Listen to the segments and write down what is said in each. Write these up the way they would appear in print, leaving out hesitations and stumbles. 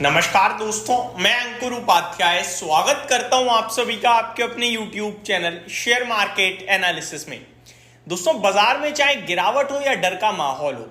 नमस्कार दोस्तों, मैं अंकुर उपाध्याय स्वागत करता हूं आप सभी का आपके अपने YouTube channel share market analysis में। दोस्तों, बाजार में चाहे गिरावट हो या डर का माहौल हो,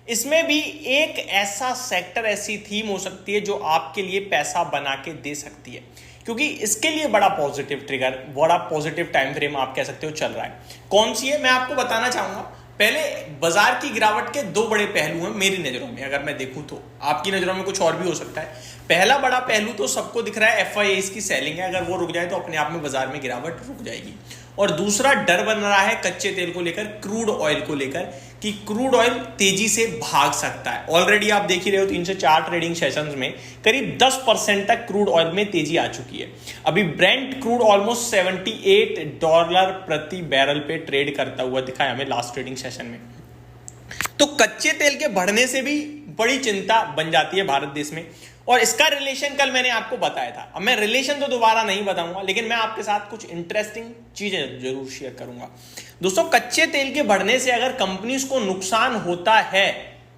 इसमें भी एक ऐसा सेक्टर, ऐसी थीम हो सकती है जो आपके लिए पैसा बना के दे सकती है, क्योंकि इसके लिए बड़ा पॉजिटिव ट्रिगर, बड़ा पॉजिटिव टाइम फ्रेम आप कह सकते हो चल रहा है। कौन सी है मैं आपको बताना चाहूंगा। पहले, बाजार की गिरावट के दो बड़े पहलू हैं मेरी नजरों में। अगर मैं देखूं तो आपकी नजरों में कुछ और भी हो सकता है। पहला बड़ा पहलू तो सबको दिख रहा है, एफआईआईज की सेलिंग है। अगर वो रुक जाए तो अपने आप में बाजार में गिरावट रुक जाएगी। और दूसरा डर बन रहा है कच्चे तेल को लेकर, क्रूड ऑयल को लेकर, कि क्रूड ऑयल तेजी से भाग सकता है। ऑलरेडी आप देख ही रहे हो 3 से 4 ट्रेडिंग सेशंस में करीब 10% तक क्रूड ऑयल में तेजी आ चुकी है। अभी ब्रेंट क्रूड ऑलमोस्ट $78 प्रति बैरल पे ट्रेड करता हुआ दिखा है हमें लास्ट ट्रेडिंग सेशन में। तो कच्चे तेल के बढ़ने से भी बड़ी चिंता बन जाती है भारत देश में, और इसका रिलेशन कल मैंने आपको बताया था। अब मैं रिलेशन तो दोबारा नहीं बताऊंगा, लेकिन मैं आपके साथ कुछ इंटरेस्टिंग चीजें जरूर शेयर करूंगा। दोस्तों, कच्चे तेल के बढ़ने से अगर कंपनीज को नुकसान होता है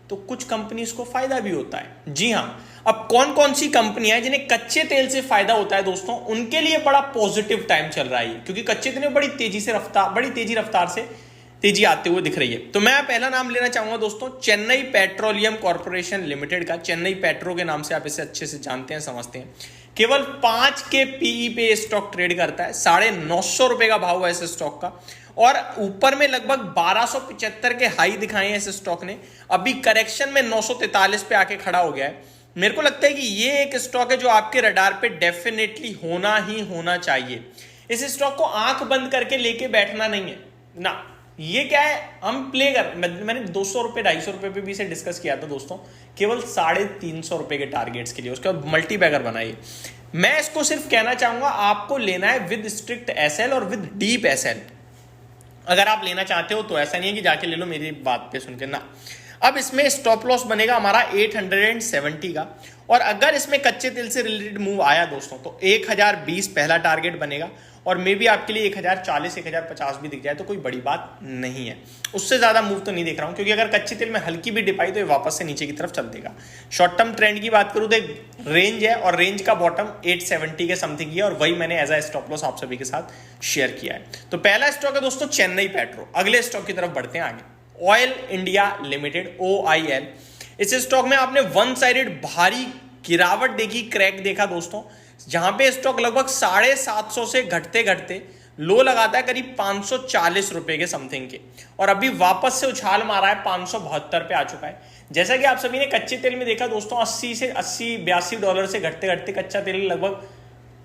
तो कुछ कंपनीज को फायदा भी होता है। जी हां, अब कौन कौन सी कंपनियां हैं जिन्हें कच्चे तेल से फायदा होता है दोस्तों, उनके लिए बड़ा पॉजिटिव टाइम चल रहा है, क्योंकि कच्चे तेल में बड़ी तेजी रफ्तार से तेजी आते हुए दिख रही है। तो मैं पहला नाम लेना चाहूंगा दोस्तों, चेन्नई पेट्रोलियम कॉर्पोरेशन लिमिटेड का। चेन्नई पेट्रो के नाम से आप इसे अच्छे से जानते हैं, समझते हैं। केवल 5 के पीई पे स्टॉक ट्रेड करता है। ₹950 का भाव है इस स्टॉक का, और ऊपर में लगभग 1275 के हाई दिखाए हैं इस स्टॉक ने। अभी करेक्शन में 943 पे आके खड़ा हो गया है। मेरे को लगता है कि ये एक स्टॉक है जो आपके रडार पे डेफिनेटली होना ही होना चाहिए। इस स्टॉक को आंख बंद करके लेके बैठना नहीं है ना। ये क्या है, हम प्ले कर, मैंने ₹200 ₹250 पे भी इसे डिस्कस किया था दोस्तों, केवल ₹350 के टारगेट्स के लिए। उसके बाद मल्टी बैगर बनाइए। मैं इसको सिर्फ कहना चाहूंगा, आपको लेना है विद स्ट्रिक्ट एसएल और विद डीप एसएल। अगर आप लेना चाहते हो तो ऐसा नहीं है कि जाके ले लो मेरी बात पे सुनकर ना। अब इसमें स्टॉप लॉस बनेगा हमारा 870 का, और अगर इसमें कच्चे तेल से रिलेटेड मूव आया दोस्तों तो 1020 पहला टारगेट बनेगा, और मे भी आपके लिए 1040 1050 भी दिख जाए तो कोई बड़ी बात नहीं है। उससे ज्यादा मूव तो नहीं देख रहा हूं, क्योंकि अगर कच्चे तेल में हल्की भी डिप आई तो ये वापस से नीचे की तरफ चल देगा। शॉर्ट टर्म ट्रेंड की बात करूं तो एक रेंज है, और रेंज का बॉटम 870 के समथिंग है, और वही मैंने एज अ स्टॉप लॉस आप सभी के साथ शेयर किया है। तो पहला स्टॉक है दोस्तों चेन्नई पेट्रो। अगले स्टॉक की तरफ बढ़ते हैं आगे। Oil India limited, OIL। इस स्टॉक में आपने वन साइडेड भारी गिरावट देखी, क्रैक देखा दोस्तों, जहां पे स्टॉक लगभग 750 से घटते घटते लो लगाता है करीब ₹540 के समथिंग के, और अभी वापस से उछाल मारा है, 572 पे आ चुका है। जैसा कि आप सभी ने कच्चे तेल में देखा दोस्तों, 80 से $82 से घटते घटते कच्चा तेल लगभग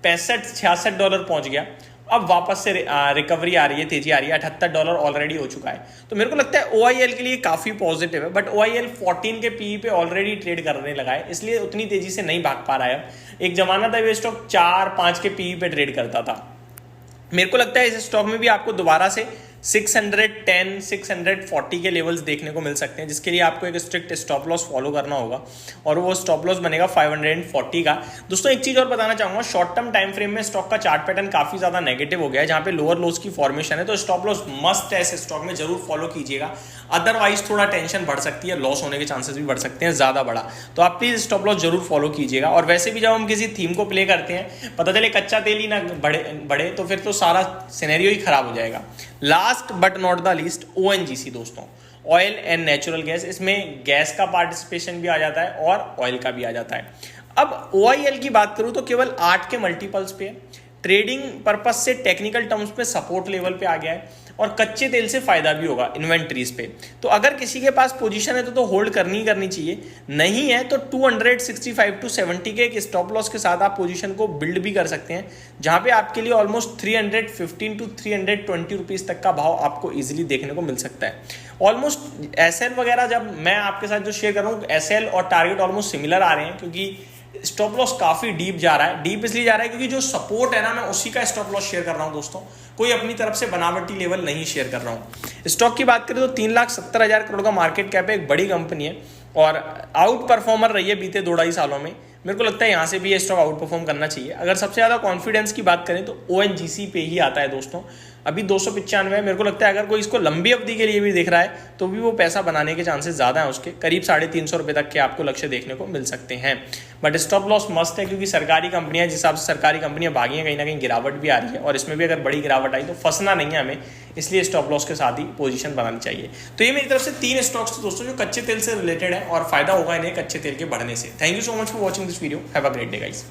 $65-66 पहुंच गया। अब वापस से रिकवरी आ रही है, तेजी आ रही है, $78 ऑलरेडी हो चुका है। तो मेरे को लगता है OIL के लिए काफी पॉजिटिव है, बट OIL 14 के पीई पे ऑलरेडी ट्रेड करने लगा है, इसलिए उतनी तेजी से नहीं भाग पा रहा है। एक जमाना था ये स्टॉक 4-5 के पीई पे ट्रेड करता था। मेरे को लगता है इस स्टॉक में भी आपको दोबारा से 610 640 के लेवल्स देखने को मिल सकते हैं, जिसके लिए आपको एक स्ट्रिक्ट स्टॉप लॉस फॉलो करना होगा, और वो स्टॉप लॉस बनेगा 540 का। दोस्तों, एक चीज और बताना चाहूंगा, शॉर्ट टर्म टाइम फ्रेम में स्टॉक का चार्ट पैटर्न काफी ज्यादा नेगेटिव हो गया है, जहां पे लोअर लोस की फॉर्मेशन है। तो स्टॉप लॉस मस्ट है इस स्टॉक में, जरूर फॉलो कीजिएगा, अदरवाइज थोड़ा टेंशन बढ़ सकती है, लॉस होने के चांसेस भी बढ़ सकते हैं ज्यादा बड़ा। तो आप प्लीज स्टॉप लॉस जरूर फॉलो कीजिएगा। और वैसे भी जब हम किसी थीम को प्ले करते हैं, पता चले कच्चा तेल ही ना बढ़े तो फिर तो सारा सिनेरियो ही खराब हो जाएगा। Last but not the least, ONGC दोस्तों, ऑयल एंड नेचुरल गैस। इसमें गैस का पार्टिसिपेशन भी आ जाता है और ऑयल का भी आ जाता है। अब OIL की बात करूं तो केवल 8 के मल्टीपल्स पे है, ट्रेडिंग पर्पस से टेक्निकल टर्म्स पे सपोर्ट लेवल पे आ गया है, और कच्चे तेल से फायदा भी होगा इन्वेंट्रीज पे। तो अगर किसी के पास पोजीशन है तो होल्ड करनी चाहिए, नहीं है तो 265 to 70 के एक स्टॉप लॉस के साथ आप पोजीशन को बिल्ड भी कर सकते हैं, जहां पे आपके लिए ऑलमोस्ट 315 to 320 रुपीज तक का भाव आपको इजीली देखने को मिल सकता है। ऑलमोस्ट एसएल वगैरह, जब मैं आपके साथ जो शेयर कर रहा हूँ, एसएल और टारगेट ऑलमोस्ट सिमिलर आ रहे हैं, क्योंकि स्टॉप लॉस काफी डीप जा रहा है। डीप इसलिए जा रहा है क्योंकि जो सपोर्ट है ना, मैं उसी का स्टॉप लॉस शेयर कर रहा हूं दोस्तों, कोई अपनी तरफ से बनावटी लेवल नहीं शेयर कर रहा हूं। स्टॉक की बात करें तो 3,70,000 करोड़ का मार्केट कैप है, एक बड़ी कंपनी है, और आउट परफॉर्मर रही है बीते 2-2.5 सालों में। मेरे को लगता है यहां से भी ये स्टॉक आउट परफॉर्म करना चाहिए। अगर सबसे ज्यादा कॉन्फिडेंस की बात करें तो ONGC पे ही आता है दोस्तों, अभी 295 है। मेरे को लगता है अगर कोई इसको लंबी अवधि के लिए भी देख रहा है तो भी वो पैसा बनाने के चांसेस ज़्यादा हैं उसके। करीब 350 रुपये तक के आपको लक्ष्य देखने को मिल सकते हैं। बट स्टॉप लॉस मस्ट है, क्योंकि सरकारी कंपनियां, जिस हिसाब से सरकारी कंपनियां भागी हैं, कहीं ना कहीं गिरावट भी आ रही है और इसमें भी अगर बड़ी गिरावट आई तो फंसना नहीं है हमें, इसलिए स्टॉप लॉस के साथ ही पोजीशन बनानी चाहिए। तो ये मेरी तरफ से 3 स्टॉक्स थे दोस्तों जो कच्चे तेल से रिलेटेड है और फायदा होगा इन्हें कच्चे तेल के बढ़ने से। Thank you so much for watching this video. Have a great day guys.